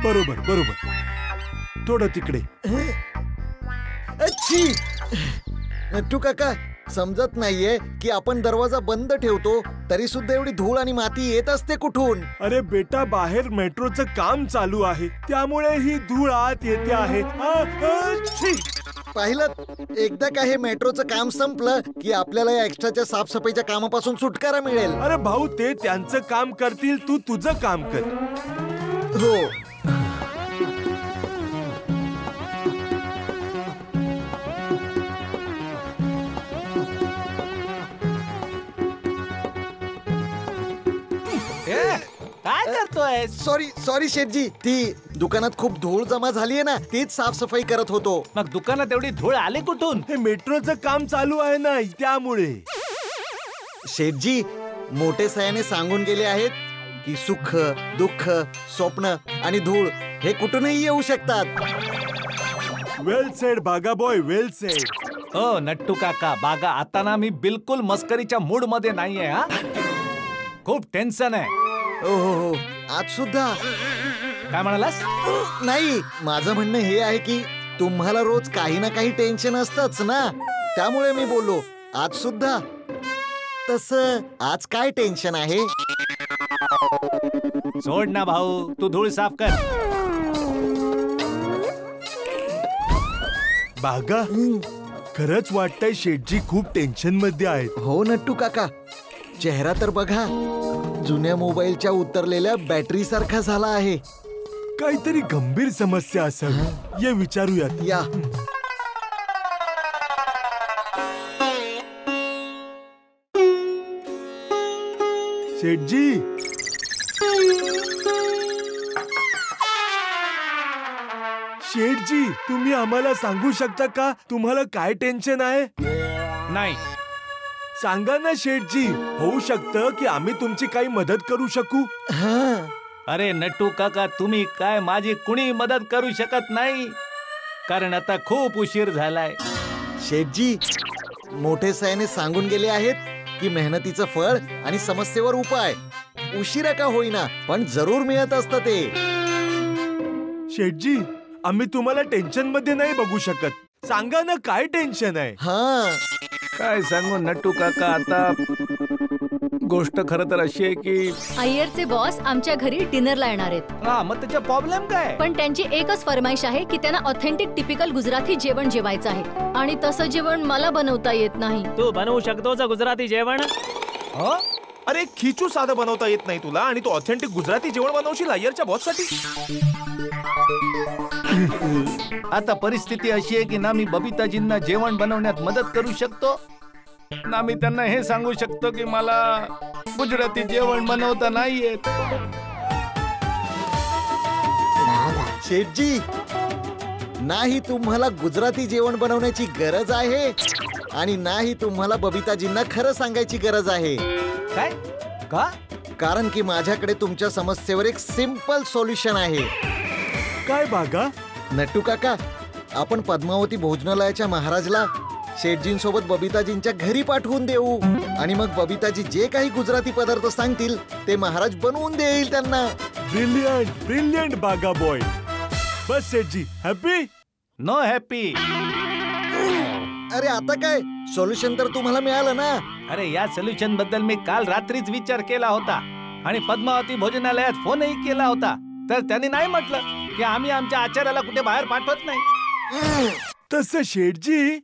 बरोबर बरोबर, थोडं तिकडे. अच्छी नट्टू काका, समजत नाहीये की आपण दरवाजा बंद ठेवतो तरी सुद्धा एवढी धूळ आणि माती येत असते कुठून? अरे बेटा, बाहेर मेट्रोचं काम चालू आहे त्यामुळे ही धूळ आत येते आहे. पाहिलं, एकदा का हे मेट्रोचं काम संपलं की आपल्याला या एक्स्ट्राच्या साफसफाईच्या कामापासून सुटकारा मिळेल. अरे भाऊ, ते त्यांचं काम करतील, तू तुझं काम कर. हो. काय करतोय? सॉरी शेठजी, ती दुकानात खूप धूळ जमा झालीये ना, तीच साफसफाई करत होतो. मग दुकानात एवढी धूळ आली कुठून? हे मेट्रोचं काम चालू आहे ना, त्यामुळे. शेठजी, मोठे सयाने सांगून गेले आहेत की सुख, दुःख, स्वप्न आणि धूळ हे कुठूनही येऊ शकतात. वेल सेड बागा बॉय, वेल सेड. ओ नट्टू काका, बागा, आता ना मी बिलकुल मस्करीच्या मूड मध्ये नाहीये. हा, खूप टेन्शन आहे. हो, आज सुद्धा. काय म्हणालास? नाही, माझं म्हणणं हे आहे की तुम्हाला रोज काही ना काही टेन्शन असतंच ना, त्यामुळे मी बोललो आज सुद्धा. तसं आज काय टेन्शन आहे? सोड ना भाऊ, तू धूळ साफ कर. बागा, खरंच वाटतंय शेठजी खूप टेन्शन मध्ये आहेत. हो नट्टू काका, चेहरा तर बघा, जुन्या मोबाईलच्या उतरलेल्या बॅटरी सारखा झाला आहे. काहीतरी गंभीर समस्या असेल, ये विचारूयात. या. शेठजी, शेठजी, तुम्ही आम्हाला सांगू शकता का तुम्हाला काय टेन्शन आहे? नाही. सांगा ना शेठजी, होऊ शकतं की आम्ही तुमची काही मदत करू शकू. अरे नट्टू काका, तुम्ही काय माझी कुणी मदत करू शकत नाही, कारण आता खूप उशीर झालाय. शेठजी, मोठे सयाने सांगून गेले आहेत की मेहनतीचं फळ आणि समस्येवर उपाय उशिरा का होईना पण जरूर मिळत असतं ते. शेठजी, आम्ही तुम्हाला टेन्शन मध्ये नाही बघू शकत. सांगा ना काय टेन्शन आहे. काय सांगू नट्टू काका, आता गोष्ट खरं तर अशी आहे की अय्यरचे बॉस आमच्या घरी डिनरला येणार आहेत. हा, मग त्याचा प्रॉब्लेम काय? पण त्यांची एकच फरमाईश आहे की त्यांना ऑथेंटिक टिपिकल गुजराती जेवण जेवायचं आहे, आणि तसं जेवण मला बनवता येत नाही. तू बनवू शकतोस गुजराती जेवण? अरे खिचू साधं बनवता येत नाही तुला आणि तू ऑथेंटिक गुजराती जेवण बनवशील अय्यरच्या बॉससाठी? आता परिस्थिती अशी आहे की ना मी बबिताजींना जेवण बनवण्यात मदत करू शकतो, ना मी त्यांना हे सांगू शकतो की मला गुजराती जेवण बनवता नाही येत. शेठजी, नाही तुम्हाला गुजराती जेवण बनवण्याची गरज आहे आणि नाही तुम्हाला बबिताजींना खरं सांगायची गरज आहे. काय? का? कारण की माझ्याकडे तुमच्या समस्येवर एक सिंपल सोल्युशन आहे. काय बागा? नट्टू काका, आपण पद्मावती भोजनालयाच्या महाराजला शेठजींसोबत बबिताजींच्या घरी पाठवून देऊ आणि मग बबिताजी जे काही गुजराती पदार्थ सांगतील ते महाराज बनवून देईल त्यांना. ब्रिलियंट, ब्रिलियंट बागा बॉय. बस शेठजी, हॅपी? No happy. अरे आता काय, सोल्युशन तर तुम्हाला मिळालं ना. अरे या सोल्युशन बद्दल मी काल रात्रीच विचार केला होता आणि पद्मावती भोजनालयात फोनही केला होता, तर त्यांनी नाही म्हटलं की आम्ही आमच्या आचार्याला कुठे बाहेर पाठवत नाही. तसं शेठजी,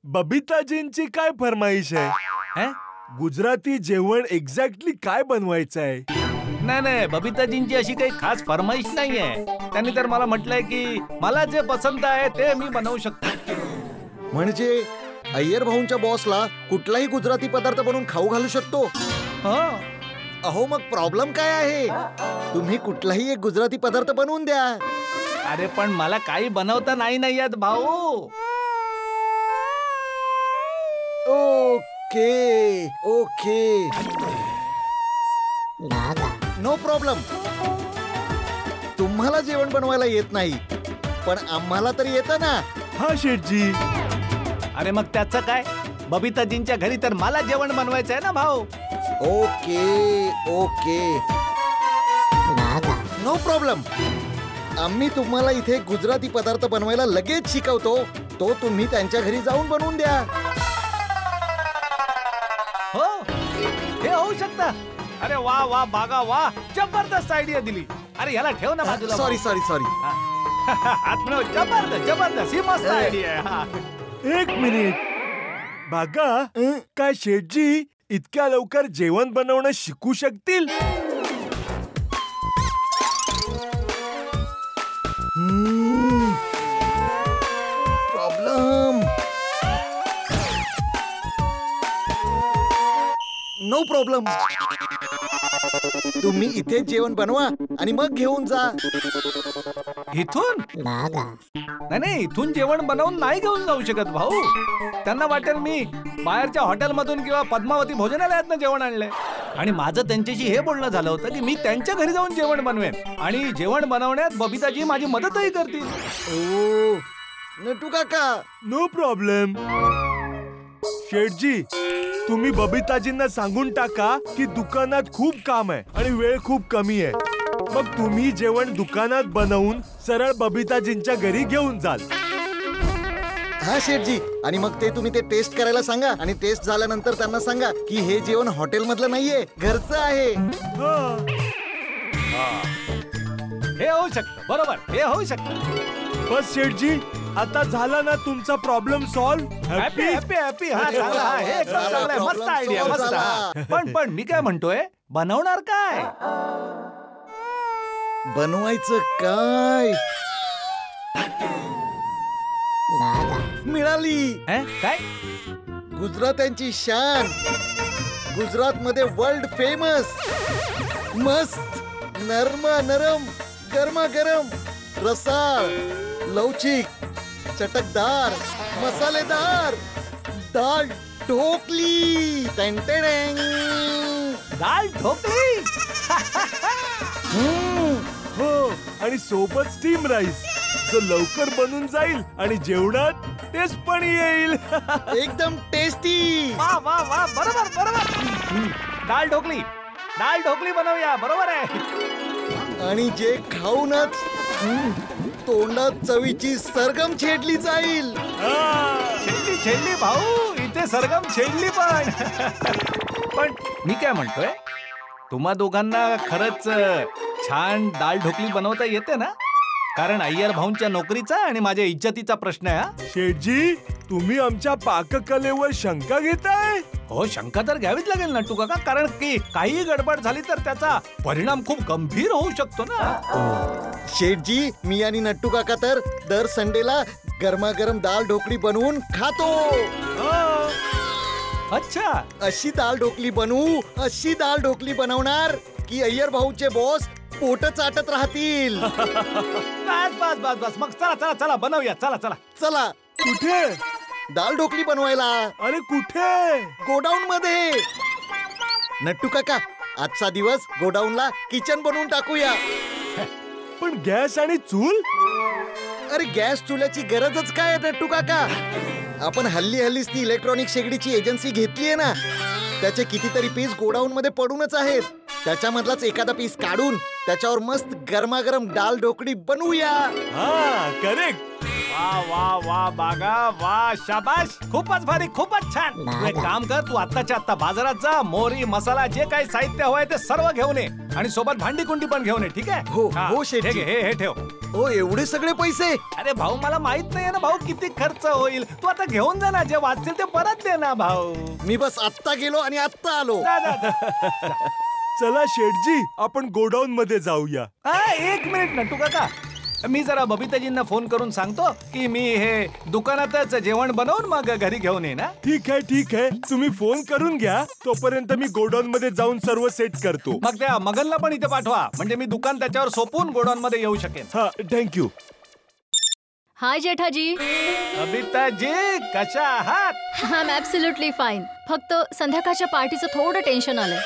बबिताजींची काय फरमाईश आहे? गुजराती जेवण एक्झॅक्टली काय बनवायचं आहे? नाही, बबिताजींची अशी काही खास फरमाईश नाहीये. त्यांनी तर मला म्हटलंय की मला जे पसंत आहे ते मी बनवू शकतो. म्हणजे अय्यर भाऊंच्या बॉसला कुठलाही गुजराती पदार्थ बनवून खाऊ घालू शकतो? अहो, मग प्रॉब्लेम काय आहे? तुम्ही कुठलाही एक गुजराती पदार्थ बनवून द्या. अरे पण मला काही बनवता नाही येत भाऊ. Okay okay, no problem. तुम्हाला जेवण बनवायला येत नाही पण आम्हाला तर येतं ना. हा शेठजी. अरे मग त्याचं काय, बबिताजींच्या घरी तर मला जेवण बनवायचं आहे ना भाऊ. Okay okay, no problem. आम्ही तुम्हाला इथे गुजराती पदार्थ बनवायला लगेच शिकवतो, तो तुम्ही त्यांच्या घरी जाऊन बनवून द्या. हो, हे होऊ शकतं. अरे वा वा बागा वा, जबरदस्त आयडिया दिली. अरे याला ठेव ना बाजूला. सॉरी. जबरदस्त जबरदस्त, ही मस्त आयडिया आहे. हा. एक मिनिट बागा, काय शेठजी इतक्या लवकर जेवण बनवणं शिकू शकतील? प्रॉब्लेम. No problem. तुम्ही इथे जेवण बनवा आणि मग घेऊन जा. इथून नाही, इथून जेवण बनवून नाही घेऊन जाऊ शकत भाऊ. त्यांना वाटेल मी बाहेरच्या हॉटेलमधून किंवा पद्मावती भोजनालयातनं जेवण आणलंय. आणि माझं त्यांच्याशी हे बोलणं झालं होतं की मी त्यांच्या घरी जाऊन जेवण बनवेन आणि जेवण बनवण्यात बबिताजी माझी मदतही करतील. ओ नटू काका, नो प्रॉब्लेम. शेठजी, तुम्ही बबिताजींना सांगून टाका की दुकानात खूप काम आहे आणि वेळ खूप कमी आहे. मग तुम्ही जेवण दुकानात बनवून सरळ बबिताजींच्या घरी घेऊन जाल. हा शेठजी, आणि मग ते तुम्ही ते टेस्ट करायला सांगा आणि टेस्ट झाल्यानंतर त्यांना सांगा की हे जेवण हॉटेल मधलं नाहीये, घरचं आहे. हे होऊ शकतं. बरोबर, हे होऊ शकतं. बस शेठजी, आता झाला ना तुमचा problem solve. Happy happy happy. हा चांगला, हा हे एकदम चांगला आहे. मस्त आयडिया, मस्त. हा. पण मी काय म्हणतोय, बनवणार काय? बनवायचं काय? मिळाली. काय? गुजरात्यांची शान, गुजरात मध्ये वर्ल्ड फेमस, मस्त नरमा नरम गरमागरम, रसाळ, लवचिक, चटकदार, मसालेदार दाल ढोकली. दाल ढोकली. हो, आणि सोबत स्टीम राईस जो लवकर बनून जाईल आणि जेवणात टेस्ट पण येईल. एकदम टेस्टी. वा वा वा, बरोबर बरोबर. दाल ढोकली बनवूया. बरोबर आहे. आणि जे खाऊनच तोंडात चवीची सरगम छेडली जाईल. छेडली भाऊ, इथे सरगम छेडली. पण मी काय म्हणतोय, तुम्हा दोघांना खरंच छान दाल ढोकली बनवता येते ना? कारण अय्यर भाऊंच्या नोकरीचा आणि माझ्या इज्जतीचा प्रश्न आहे. शेठजी, तुम्ही आमच्या पाककलेवर शंका घेताय? हो, शंका तर घ्यावीच लागेल ना टुका, कारण की काही गडबड झाली तर त्याचा परिणाम खूप गंभीर होऊ शकतो ना. शेठजी, मी आणि नट्टू काका तर दर संडेला गरमागरम दाल ढोकली बनवून खातो. अच्छा, अशी दाल ढोकली बनवू, अशी दाल ढोकली बनवणार की अय्यर भाऊचे बॉस पोट चाटत राहतील. बस मग चला बनवूया. चला. कुठे? दाल ढोकली बनवायला. अरे कुठे? गोडाऊन मध्ये. नट्टू काका, आजचा दिवस गोडाऊनला किचन बनवून टाकूया. पण गॅस आणि चूल? अरे गॅस चुल्याची गरजच काय आहे नट्टू काका? आपण हल्लीच ती इलेक्ट्रॉनिक शेगडीची एजन्सी घेतलीये ना, त्याचे कितीतरी पीस गोडाऊन मध्ये पडूनच आहेत. त्याच्यामधलाच एखादा पीस काढून त्याच्यावर मस्त गरमागरम दाल ढोकळी बनवूया. हा, करेक्ट. वा बागा, वा, शाबाश. खूपच भारी, खूपच छान. तू एक काम कर, तू आत्ताच्या आत्ता बाजारात जा, मोहरी, मसाला, जे काही साहित्य हवंय ते सर्व घेऊन ये आणि सोबत भांडी कुंडी पण घेऊन ये. ठीक आहे? हो शेठजी. हे ठेव. हो, एवढे सगळे पैसे? अरे भाऊ, मला माहित नाहीये ना भाऊ किती खर्च होईल. तू आता घेऊन जा ना, जे वाचतील ते परत दे ना भाऊ. मी बस आत्ता गेलो आणि आत्ता आलो. चला शेठजी, आपण गोडाऊन मध्ये जाऊया. एक मिनिट नट्टू काका, मी जरा बबिताजींना फोन करून सांगतो की मी हे दुकानातच जेवण बनवून मग घरी घेऊन ये ना. ठीक आहे. तुम्ही फोन करून घ्या, तोपर्यंत मी गोडाऊन मध्ये जाऊन सर्व सेट करतो. मग त्या मगनला पण इथे पाठवा, म्हणजे मी दुकान त्याच्यावर सोपून गोडाऊन मध्ये येऊ शकेन. हा, थँक्यू. हाय जेठाजी. बबिताजी, कशा आहात? I am absolutely fine. फक्त संध्याकाळच्या पार्टीचं थोडं टेन्शन आलंय.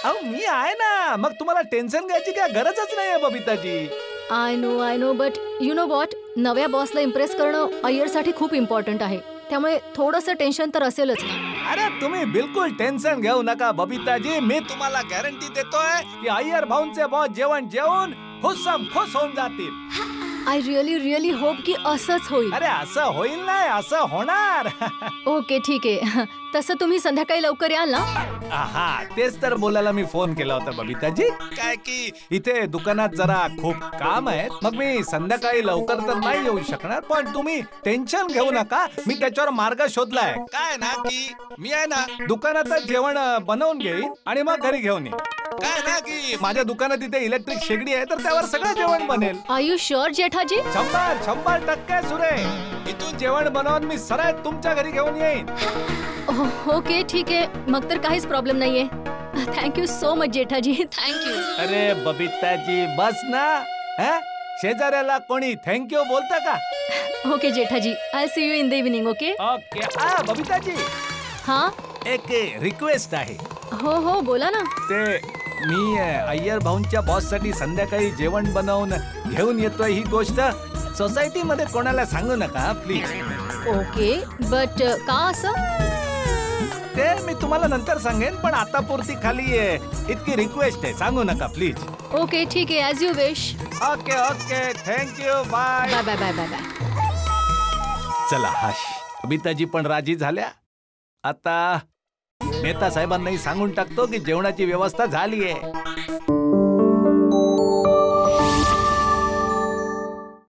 अहो, मी आहे ना, मग तुम्हाला टेन्शन घ्यायची काय गरजच नाहीये Babitaji. I know but you know what, नव्या बॉसला इम्प्रेस करणं अय्यरसाठी खूप इम्पॉर्टंट आहे. त्यामुळे थोडंसं टेन्शन तर असेलच. अरे तुम्ही बिलकुल टेन्शन घेऊ नका बबिताजी. मी तुम्हाला गॅरंटी देतोय की अय्यर भाऊंचे बॉस जेवण जेवून खुश होऊन जातील. आय रिअली होप की असंच होईल. अरे असं होईल नाही, असं होणार. ओके ठीक आहे. तसं तुम्ही संध्याकाळी लवकर याल ना? हा तेच तर बोलायला मी फोन केला होता बबिताजी. काय की इथे दुकानात जरा खूप काम आहे, मग मी संध्याकाळी लवकर तर नाही येऊ शकणार. पण तुम्ही टेन्शन घेऊ नका, मी त्याच्यावर मार्ग शोधलाय. काय ना की मी आहे ना दुकानातच जेवण बनवून घेईन आणि मग घरी घेऊन येईन. काय ना की माझ्या दुकानात इथे इलेक्ट्रिक शेगडी आहे, तर त्यावर सगळं जेवण बनेल. R you sure Jethaji? 100% सुरे. इथून जेवण बनवून मी सरळ तुमच्या घरी घेऊन येईन. ओके ठीक आहे, मग तर काहीच प्रॉब्लेम नाहीये. Thank you so much Jethaji. Thank you. अरे बबिताजी बस ना. शेजाऱ्याला कोणी थँक्यू बोलतं का? Okay Jethaji, I see you in the evening. Okay okay. Babitaji हा एक रिक्वेस्ट आहे. हो बोला ना. ते मी अय्यर भाऊंच्या बॉस साठी संध्याकाळी जेवण बनवून घेऊन येतोय, ही गोष्ट सोसायटी मध्ये कोणाला सांगू नका प्लीज. ओके बट का असं? ते मी तुम्हाला नंतर सांगेन, पण आता पुरती खाली इतकी रिक्वेस्ट आहे, सांगू नका प्लीज. ओके ठीक आहे, as you wish. Okay thank you. Bye bye bye bye bye. चला हाश. बबिताजी पण राजी झाल्या. आता मेहता साहेबांनाही सांगून टाकतो की जेवणाची व्यवस्था झालीये.